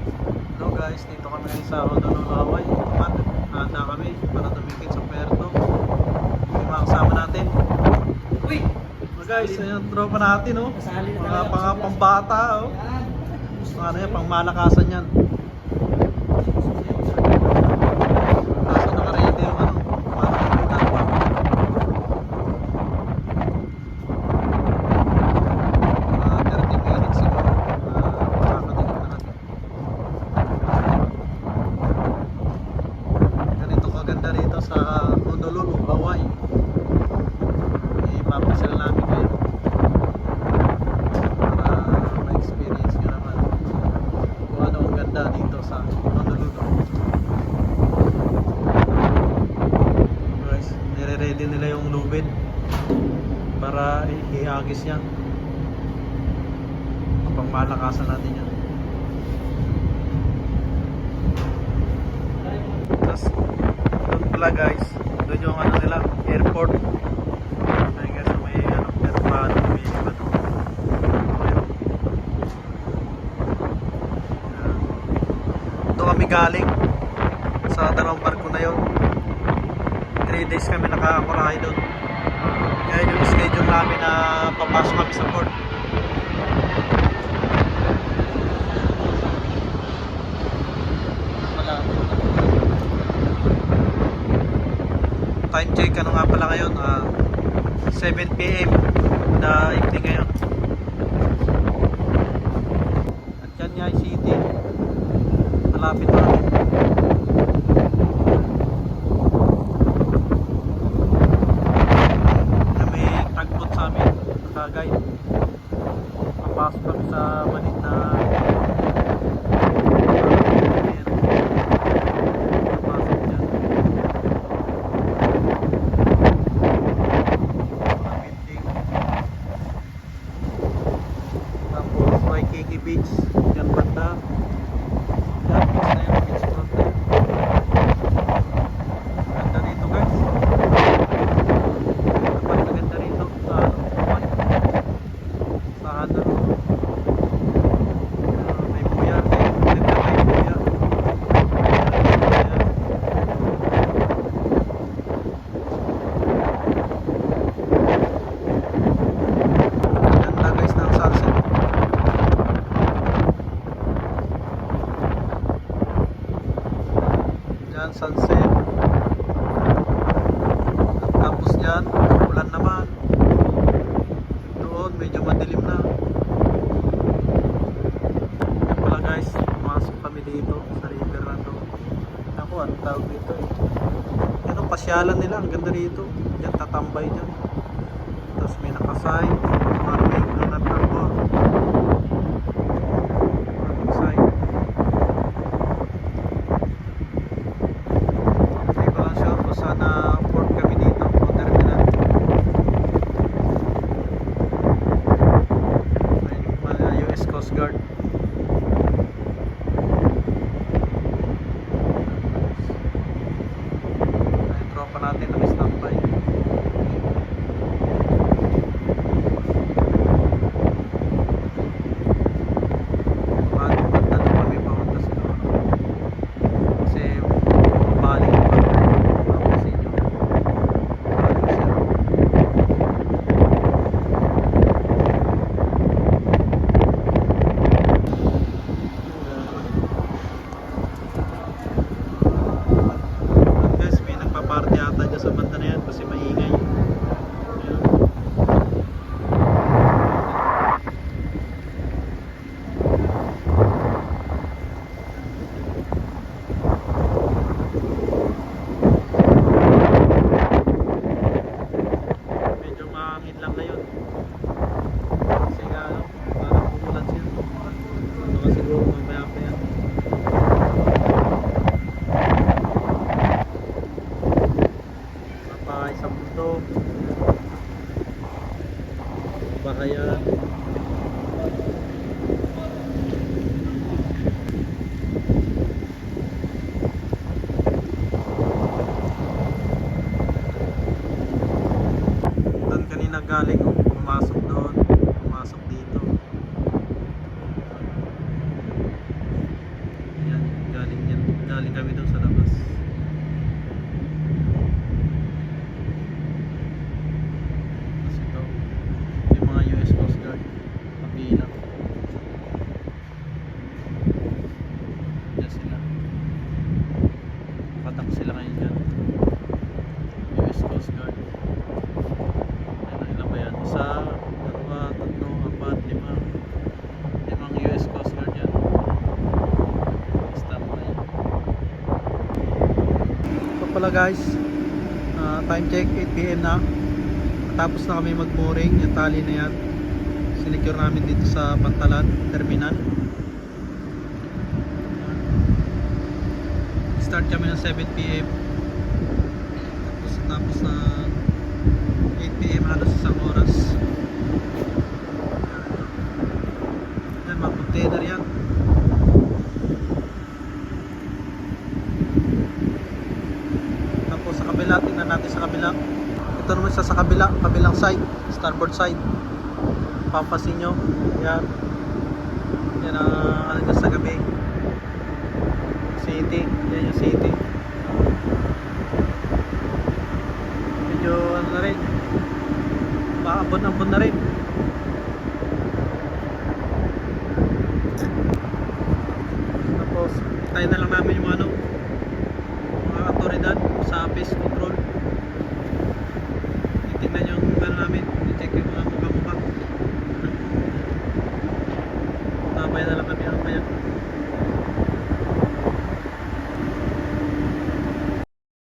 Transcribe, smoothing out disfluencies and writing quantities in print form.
Hello guys, dito kami ngayon sa Honolulu, Hawaii. Handa kami para tumikit sa puerto. Yung mga kasama natin. Uy! Guys, ayan tropa natin oh. Kasali na Mga tayo. pambata oh. Yan. Ano yan, pang malakasan yan. Kaso naka-ready yung ano, para makikitan pa. Mga 30 minutes siguro. Makakatingin na natin. Ganito kaganda rito sa Honolulu, Hawaii. Ipapasyal namin kayo para ma-experience nyo naman kung ano ang ganda dito sa Honolulu. Guys, nire-ready nila yung lubid para ihagis yan. Pang malakasan natin yan. Tapos doon pala guys, doon yung ano nila, airport. Ay guys, may ano, aeroplano lumilipad. Doon kami galing sa dalawang barko na yun. 3 days kami nakakurahay doon. Kaya yung schedule namin na papasok kami sa port. Time check ano nga pala ngayon, 7 PM na evening ngayon. At yan nga yung city, malapit na kami. Na may tagbot sa amin, naka-guide. Papasok kami sa malit na papasok dyan. Tapos Waikiki Beach, yan banda. Yan, beach na yun, beach front na yun. Ganda dito guys. Napakaganda rito sa ano, Hawaii. Sa Honolulu. May buya, ganda may buya. Ayan. Ganda guys ng sunset. Yan, sunset. Tapos dyan, ulan naman. Doon, medyo madilim na. Yan pala guys, pumasok kami dito sa river na to. Ako, anong tawag dito eh. Yan ang pasyalan nila, ang ganda rito. Yan, tatambay dyan. Tapos may nakasign, marking doon at ako. Marking sign. Hindi ko lang sure kung saan na port kami dito o terminal. Ayun yung mga US Coast Guard. Ayun, tropa natin naka-standby. Magpunta na kami papunta siguro. Kasi balik pa tapos inyo balik siya. Guys, may nagpa-party ata dyan sa banda na yan kasi maingay. Ayan. Medyo mahangin lang ngayon kasi nga ano, parang umulan siya. Baka siguro mamaya pa yan. Napakay sa mundo. pala guys, time check 8 PM na. Tapos na kami mag-mooring, yung tali na yan sinecure namin dito sa Pantalan Terminal. Start kami ng 7 PM, tapos na 8 PM, halos isang oras. Yan, mga container yan. Tapos sa kabila, tingnan natin sa kabila. Ito naman siya sa kabilang side, starboard side. Pampasin nyo, yan. Yan ang ano dyan sa gabi. City, yan yung city. Medyo ano na rin, paabot-abot na rin. Tapos tayo na lang namin yung ano, mga autoridad sa face control. Titignan yung ano namin, i-check yung mga